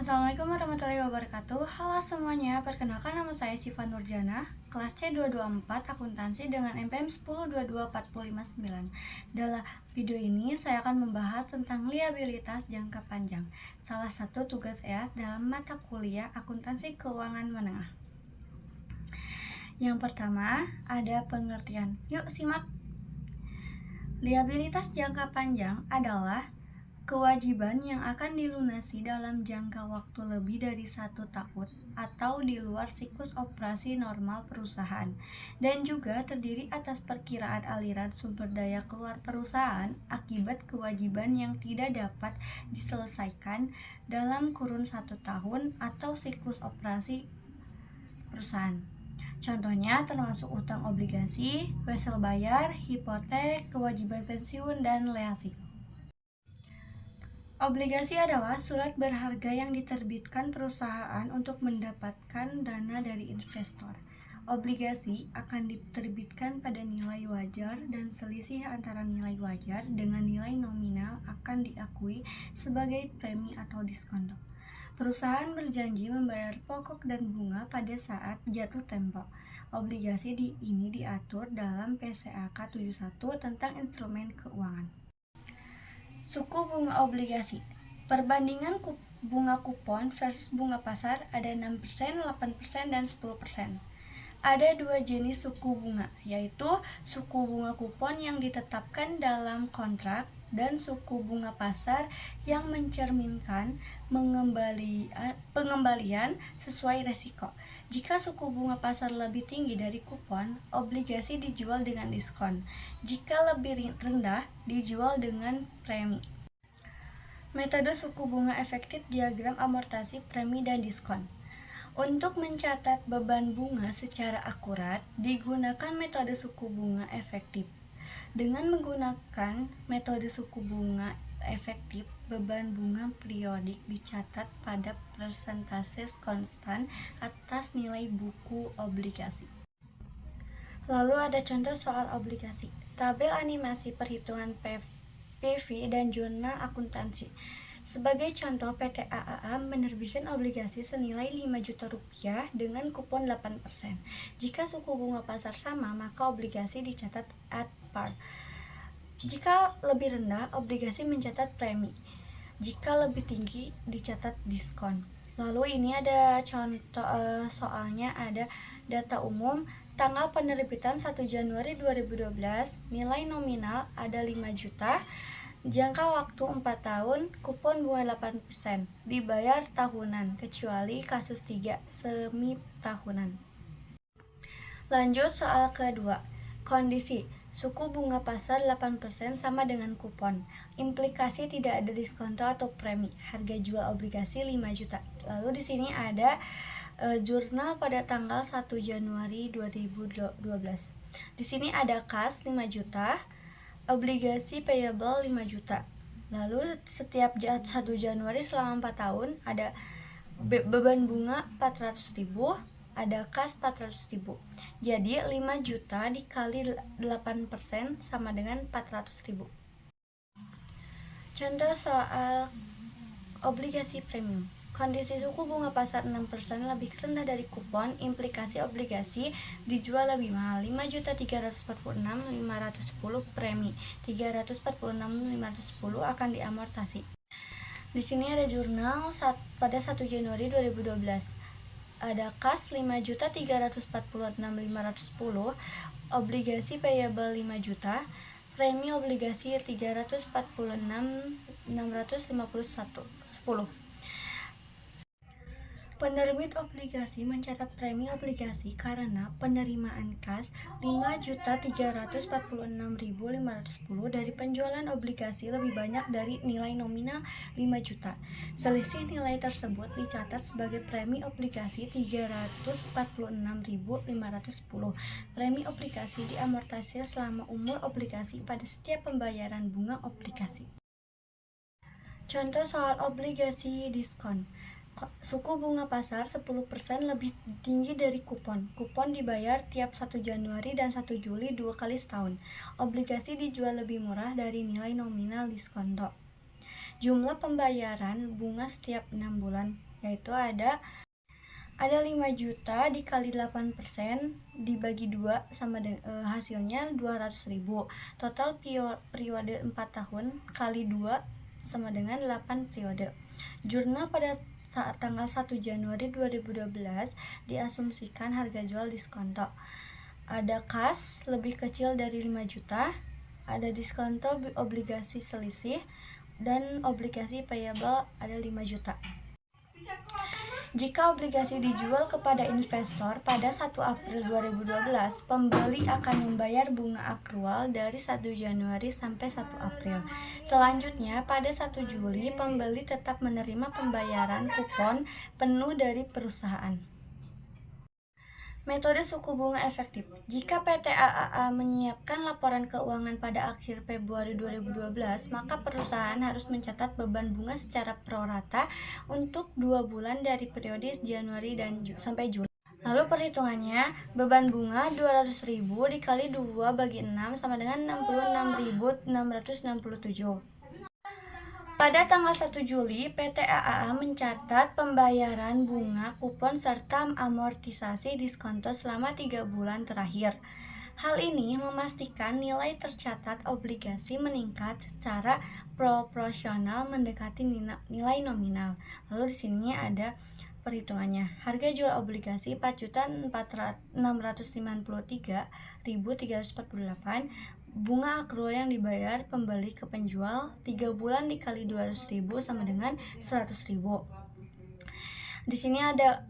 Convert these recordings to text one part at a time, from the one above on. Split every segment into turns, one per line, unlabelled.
Assalamualaikum warahmatullahi wabarakatuh. Halo semuanya, perkenalkan nama saya Syifa Nurjana, kelas C224 Akuntansi dengan NPM 1022459. Dalam video ini saya akan membahas tentang liabilitas jangka panjang, salah satu tugas EAS dalam mata kuliah Akuntansi Keuangan Menengah. Yang pertama, ada pengertian. Yuk simak. Liabilitas jangka panjang adalah kewajiban yang akan dilunasi dalam jangka waktu lebih dari 1 tahun atau di luar siklus operasi normal perusahaan, dan juga terdiri atas perkiraan aliran sumber daya keluar perusahaan akibat kewajiban yang tidak dapat diselesaikan dalam kurun 1 tahun atau siklus operasi perusahaan. Contohnya termasuk utang obligasi, wesel bayar, hipotek, kewajiban pensiun, dan leasing. Obligasi adalah surat berharga yang diterbitkan perusahaan untuk mendapatkan dana dari investor. Obligasi akan diterbitkan pada nilai wajar dan selisih antara nilai wajar dengan nilai nominal akan diakui sebagai premi atau diskon. Perusahaan berjanji membayar pokok dan bunga pada saat jatuh tempo. Obligasi ini diatur dalam PCAK 71 tentang instrumen keuangan. Suku bunga obligasi. Perbandingan bunga kupon versus bunga pasar ada 6%, 8%, dan 10%. Ada dua jenis suku bunga, yaitu suku bunga kupon yang ditetapkan dalam kontrak dan suku bunga pasar yang mencerminkan pengembalian sesuai resiko. Jika suku bunga pasar lebih tinggi dari kupon, obligasi dijual dengan diskon. Jika lebih rendah, dijual dengan premi. Metode suku bunga efektif, diagram amortasi, premi, dan diskon. Untuk mencatat beban bunga secara akurat, digunakan metode suku bunga efektif. Dengan menggunakan metode suku bunga efektif, beban bunga periodik dicatat pada persentase konstan atas nilai buku obligasi. Lalu ada contoh soal obligasi. Tabel animasi perhitungan PV dan jurnal akuntansi. Sebagai contoh, PT AAA menerbitkan obligasi senilai 5 juta rupiah dengan kupon 8%. Jika suku bunga pasar sama, maka obligasi dicatat at par. Jika lebih rendah, obligasi mencatat premi. Jika lebih tinggi, dicatat diskon. Lalu ini ada contoh soalnya, ada data umum. Tanggal penerbitan 1 Januari 2012, nilai nominal ada 5 juta, jangka waktu 4 tahun, kupon bunga 8%, dibayar tahunan, kecuali kasus 3, semi tahunan. Lanjut soal kedua. Kondisi suku bunga pasar 8% sama dengan kupon. Implikasi tidak ada diskonto atau premi. Harga jual obligasi 5 juta. Lalu di sini ada jurnal pada tanggal 1 Januari 2012. Di sini ada kas 5 juta, obligasi payable 5 juta. Lalu setiap 1 Januari selama 4 tahun ada beban bunga 400.000, ada kas 400.000. Jadi 5 juta dikali 8% sama dengan 400.000. Contoh soal obligasi premium. Kondisi suku bunga pasar 6% lebih rendah dari kupon, implikasi obligasi dijual lebih mahal. 5.346.510 premi, 346.510 akan diamortasi. Di sini ada jurnal pada 1 Januari 2012. Ada kas 5.346.510, obligasi payable 5 juta, premi obligasi 346.651 10. Penerbit obligasi mencatat premi obligasi karena penerimaan kas 5.346.510 dari penjualan obligasi lebih banyak dari nilai nominal 5 juta. Selisih nilai tersebut dicatat sebagai premi obligasi 346.510. Premi obligasi diamortasi selama umur obligasi pada setiap pembayaran bunga obligasi. Contoh soal obligasi diskon. Suku bunga pasar 10% lebih tinggi dari kupon. Kupon dibayar tiap 1 Januari dan 1 Juli 2 kali setahun. Obligasi dijual lebih murah dari nilai nominal diskonto. Jumlah pembayaran bunga setiap 6 bulan yaitu ada 5 juta dikali 8% dibagi 2 sama hasilnya 200.000. Total periode 4 tahun kali 2 sama dengan 8 periode. Jurnal pada saat tanggal 1 Januari 2012 diasumsikan harga jual diskonto. Ada kas lebih kecil dari 5 juta, ada diskonto obligasi selisih, dan obligasi payable ada 5 juta. Jika obligasi dijual kepada investor pada 1 April 2012, pembeli akan membayar bunga akrual dari 1 Januari sampai 1 April. Selanjutnya, pada 1 Juli, pembeli tetap menerima pembayaran kupon penuh dari perusahaan. Metode suku bunga efektif. Jika PT AAA menyiapkan laporan keuangan pada akhir Februari 2012, maka perusahaan harus mencatat beban bunga secara prorata untuk 2 bulan dari periode Januari sampai Juli. Lalu perhitungannya, beban bunga 200.000 dikali 2 bagi 6 sama dengan 66.667. Pada tanggal 1 Juli, PT AAA mencatat pembayaran bunga, kupon, serta amortisasi diskonto selama 3 bulan terakhir. Hal ini memastikan nilai tercatat obligasi meningkat secara proporsional mendekati nilai nominal. Lalu di sini ada perhitungannya. Harga jual obligasi 4.693.348. Bunga akrual yang dibayar pembeli ke penjual 3 bulan dikali 200.000 sama dengan 100.000. Di sini ada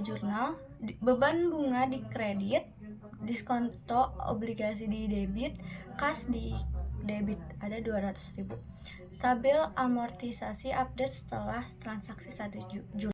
jurnal, beban bunga di kredit, diskonto obligasi di debit, kas di debit ada 200.000. Tabel amortisasi update setelah transaksi 1 Juli.